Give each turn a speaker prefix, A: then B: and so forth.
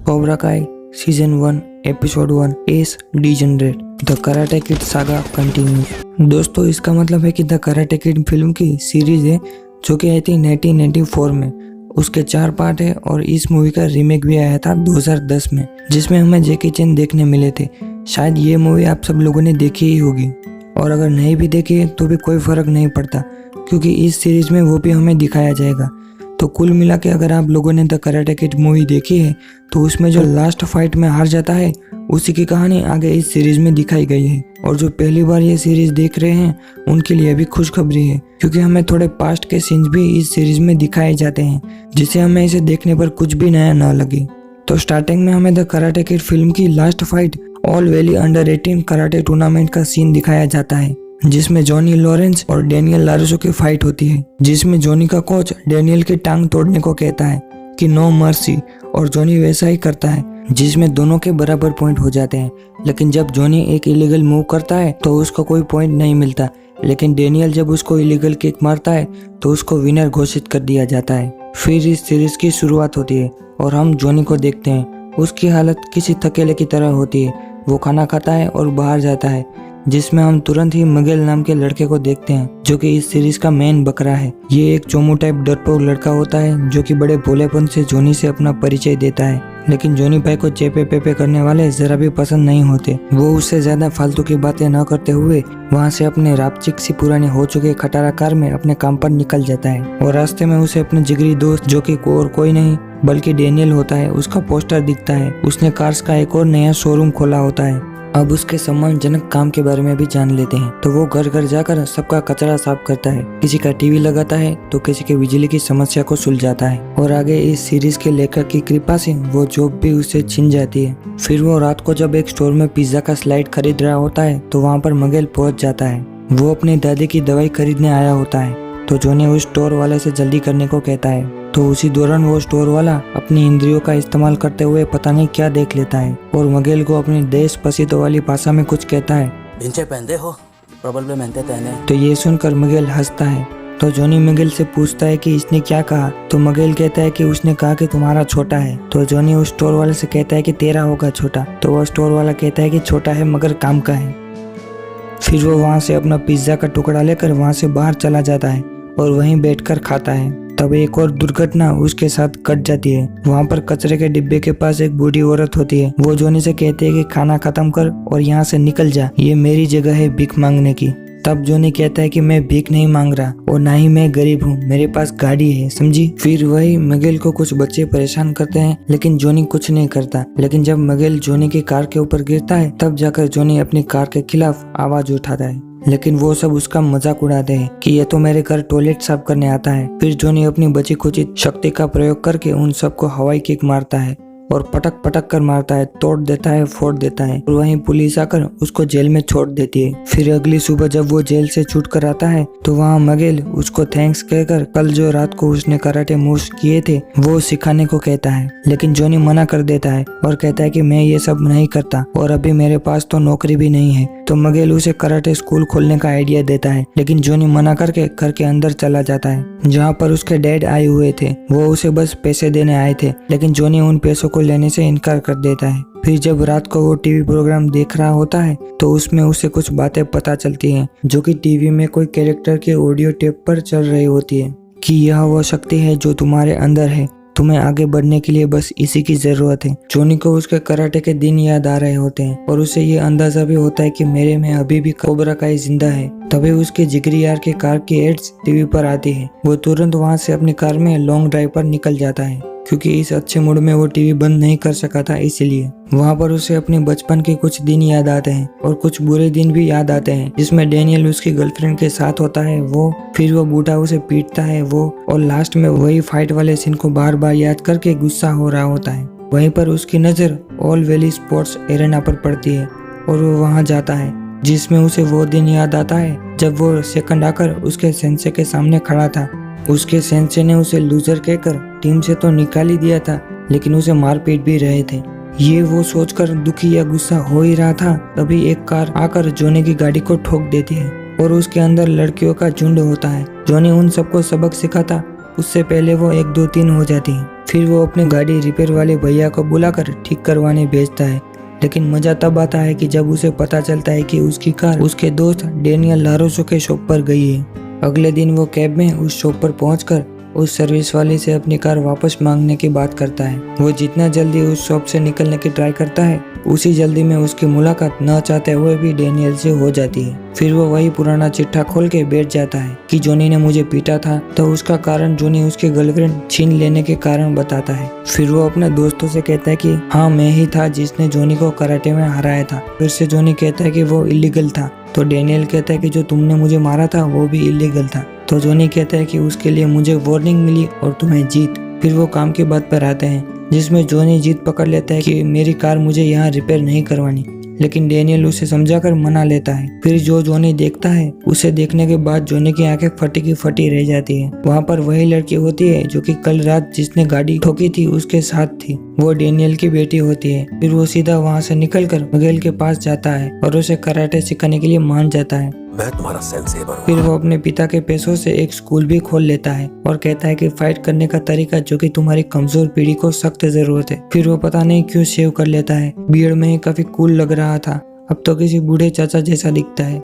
A: Cobra काई season 1 episode 1 S degenerate the karate kid saga continues. दोस्तों, इसका मतलब है कि द कराटे किड फिल्म की सीरीज है जो कि आई थी 1994 में। उसके 4 पार्ट है और इस मूवी का रीमेक भी आया था 2010 में, जिसमें हमें जैकी चैन देखने मिले थे। शायद ये मूवी आप सब लोगों ने देखी ही होगी, और अगर नहीं भी देखी है तो भी कोई फर्क नहीं पड़ता, क्योंकि इस सीरीज में वो भी हमें दिखाया जाएगा। तो कुल मिला के अगर आप लोगों ने द कराटे किड मूवी देखी है तो उसमें जो लास्ट फाइट में हार जाता है उसी की कहानी आगे इस सीरीज में दिखाई गई है। और जो पहली बार ये सीरीज देख रहे हैं उनके लिए भी खुशखबरी है, क्योंकि हमें थोड़े पास्ट के सीन्स भी इस सीरीज में दिखाए जाते हैं, जिससे हमें इसे देखने पर कुछ भी नया न लगे। तो स्टार्टिंग में हमें द कराटे किड फिल्म की last fight all valley under 18 karate tournament का सीन दिखाया जाता है, जिसमें जॉनी लॉरेंस और डेनियल लारुसो की फाइट होती है, जिसमें जॉनी का कोच डेनियल की टांग तोड़ने को कहता है कि नो मर्सी, और जॉनी वैसा ही करता है, जिसमें दोनों के बराबर पॉइंट हो जाते हैं। लेकिन जब जॉनी एक इलीगल मूव करता है तो उसको कोई पॉइंट नहीं मिलता, लेकिन डेनियल जब उसको इलीगल किक मारता है तो उसको विनर घोषित कर दिया जाता है। फिर इस सीरीज की शुरुआत होती है और हम जॉनी को देखते हैं। उसकी हालत किसी थकेले की तरह होती है। वो खाना खाता है और बाहर जाता है, जिसमें हम तुरंत ही मिगेल नाम के लड़के को देखते हैं, जो कि इस सीरीज का मेन बकरा है। ये एक चोमू टाइप डरपोक लड़का होता है जो कि बड़े भोलेपन से जॉनी से अपना परिचय देता है, लेकिन जॉनी भाई को चेपे पेपे करने वाले जरा भी पसंद नहीं होते। वो उससे ज्यादा फालतू की बातें न करते हुए वहाँ से अपने रापचिक सी पुरानी हो चुके खटारा कार में अपने काम पर निकल जाता है। और रास्ते में उसे अपने जिगरी दोस्त, जो कि और कोई नहीं बल्कि डेनियल होता है, उसका पोस्टर दिखता है। उसने कार्स का एक और नया शोरूम खोला होता है। अब उसके सम्मानजनक काम के बारे में भी जान लेते हैं। तो वो घर घर जाकर सबका कचरा साफ करता है, किसी का टीवी लगाता है तो किसी के बिजली की समस्या को सुलझाता है। और आगे इस सीरीज के लेखक की कृपा से वो जॉब भी उससे छिन जाती है। फिर वो रात को जब एक स्टोर में पिज्जा का स्लाइड खरीद रहा होता है तो वहाँ पर मिगेल पहुँच जाता है। वो अपनी दादी की दवाई खरीदने आया होता है, तो जॉनी उस स्टोर वाले से जल्दी करने को कहता है। तो उसी दौरान वो स्टोर वाला अपनी इंद्रियों का इस्तेमाल करते हुए पता नहीं क्या देख लेता है और मिगेल को अपनी देश पसीतो वाली भाषा में कुछ कहता है। तो ये सुनकर मिगेल हंसता है। तो जॉनी मिगेल से पूछता है कि इसने क्या कहा। तो मिगेल कहता है कि उसने कहा कि तुम्हारा छोटा है। तो जॉनी उस स्टोर वाले से कहता है कि तेरा होगा छोटा। तो वो स्टोर वाला कहता है कि छोटा है मगर काम का है। फिर वो वहाँ से अपना पिज्जा का टुकड़ा लेकर वहाँ से बाहर चला जाता है और वहीं बैठकर खाता है। तब एक और दुर्घटना उसके साथ कट जाती है। वहाँ पर कचरे के डिब्बे के पास एक बूढ़ी औरत होती है। वो जॉनी से कहती है कि खाना खत्म कर और यहाँ से निकल जा, ये मेरी जगह है भीख मांगने की। तब जॉनी कहता है कि मैं भीख नहीं मांग रहा और ना ही मैं गरीब हूँ, मेरे पास गाड़ी है, समझी। फिर वही मिगेल को कुछ बच्चे परेशान करते हैं, लेकिन जॉनी कुछ नहीं करता। लेकिन जब मिगेल जॉनी की कार के ऊपर गिरता है तब जाकर जॉनी अपनी कार के खिलाफ आवाज उठाता है, लेकिन वो सब उसका मजाक उड़ाते हैं कि ये तो मेरे घर टॉयलेट साफ करने आता है। फिर जॉनी अपनी बची खुची शक्ति का प्रयोग करके उन सबको हवाई किक मारता है और पटक पटक कर मारता है, तोड़ देता है, फोड़ देता है। और वहीं पुलिस आकर उसको जेल में छोड़ देती है। फिर अगली सुबह जब वो जेल से छूट कर आता है तो वहाँ मिगेल उसको थैंक्स कहकर कल जो रात को उसने कराटे मूव्स किए थे वो सिखाने को कहता है, लेकिन जॉनी मना कर देता है और कहता है कि मैं ये सब नहीं करता और अभी मेरे पास तो नौकरी भी नहीं है। तो मिगेल उसे कराटे स्कूल खोलने का आइडिया देता है, लेकिन जॉनी मना करके घर के अंदर चला जाता है, जहाँ पर उसके डैड आए हुए थे। वो उसे बस पैसे देने आए थे, लेकिन जॉनी उन पैसों को लेने से इनकार कर देता है। फिर जब रात को वो टीवी प्रोग्राम देख रहा होता है तो उसमें उसे कुछ बातें पता चलती हैं, जो कि टीवी में कोई कैरेक्टर के ऑडियो टेप पर चल रही होती है कि यह वो शक्ति है जो तुम्हारे अंदर है, तुम्हें आगे बढ़ने के लिए बस इसी की जरूरत है। जॉनी को उसके कराटे के दिन याद आ रहे होते हैं और उसे ये अंदाजा भी होता है कि मेरे में अभी भी कोब्रा काई जिंदा है। तभी उसके जिगरी यार के कार की एड्स टीवी पर आती है। वो तुरंत वहाँ से अपनी कार में लॉन्ग ड्राइव पर निकल जाता है, क्योंकि इस अच्छे मूड में वो टीवी बंद नहीं कर सका था, इसलिए। वहाँ पर उसे अपने बचपन के कुछ दिन याद आते हैं और कुछ बुरे दिन भी याद आते हैं, जिसमें डेनियल उसकी गर्लफ्रेंड के साथ होता है वो, फिर वो बूढ़ा उसे पीटता है वो, और लास्ट में वही फाइट वाले सीन को बार बार याद करके गुस्सा हो रहा होता है। वहीं पर उसकी नजर ऑल वैली स्पोर्ट्स एरेना पर पड़ती है और वो वहाँ जाता है, जिसमें उसे वो दिन याद आता है जब वो सेकंड आकर उसके सेंसे के सामने खड़ा था। उसके सेंसे ने उसे लूजर कहकर टीम से तो निकाल ही दिया था, लेकिन उसे मारपीट भी रहे थे। ये वो सोचकर दुखी या गुस्सा हो ही रहा था, तभी एक कार आकर जॉनी की गाड़ी को ठोक देती है और उसके अंदर लड़कियों का झुंड होता है। जॉनी उन सबको सबक सिखाता उससे पहले वो 1 2 3 हो जाती है। फिर वो अपनी गाड़ी रिपेयर वाले भैया को बुलाकर ठीक करवाने भेजता है। लेकिन मजा तब आता है कि जब उसे पता चलता है कि उसकी कार उसके दोस्त डेनियल लारोसो के शॉप पर गई है। अगले दिन वो कैब में उस शॉप पर पहुंचकर उस सर्विस वाले से अपनी कार वापस मांगने की बात करता है। वो जितना जल्दी उस शॉप से निकलने की ट्राई करता है, उसी जल्दी में उसकी मुलाकात न चाहते हुए भी डेनियल से हो जाती है। फिर वो वही पुराना चिट्ठा खोल के बैठ जाता है कि जोनी ने मुझे पीटा था, तो उसका कारण जोनी उसकी गर्लफ्रेंड छीन लेने के कारण बताता है। फिर वो अपने दोस्तों से कहता है कि हाँ, मैं ही था जिसने जोनी को कराटे में हराया था। फिर से जोनी कहता है कि वो इलीगल था, तो डेनियल कहता है कि जो तुमने मुझे मारा था वो भी इलीगल था। तो जोनी कहता है कि उसके लिए मुझे वार्निंग मिली और तुम्हें जीत। फिर वो काम की बात पर आते हैं, जिसमें जोनी जीत पकड़ लेता है कि मेरी कार मुझे यहाँ रिपेयर नहीं करवानी, लेकिन डेनियल उसे समझाकर मना लेता है। फिर जो जोनी देखता है, उसे देखने के बाद जोनी की आंखें फटी की फटी रह जाती है। वहाँ पर वही लड़की होती है जो कि कल रात जिसने गाड़ी ठोकी थी उसके साथ थी। वो डेनियल की बेटी होती है। फिर वो सीधा वहाँ से निकलकर मिगेल के पास जाता है और उसे कराटे सिखाने के लिए मान जाता है।
B: मैं तुम्हारा सेंसेई बनूंगा।
A: फिर वो अपने पिता के पैसों से एक स्कूल भी खोल लेता है और कहता है कि फाइट करने का तरीका जो कि तुम्हारी कमजोर पीढ़ी को सख्त जरूरत है। फिर वो पता नहीं क्यों शेव कर लेता है। बियर्ड में ही काफी कूल लग रहा था, अब तो किसी बूढ़े चाचा जैसा दिखता है।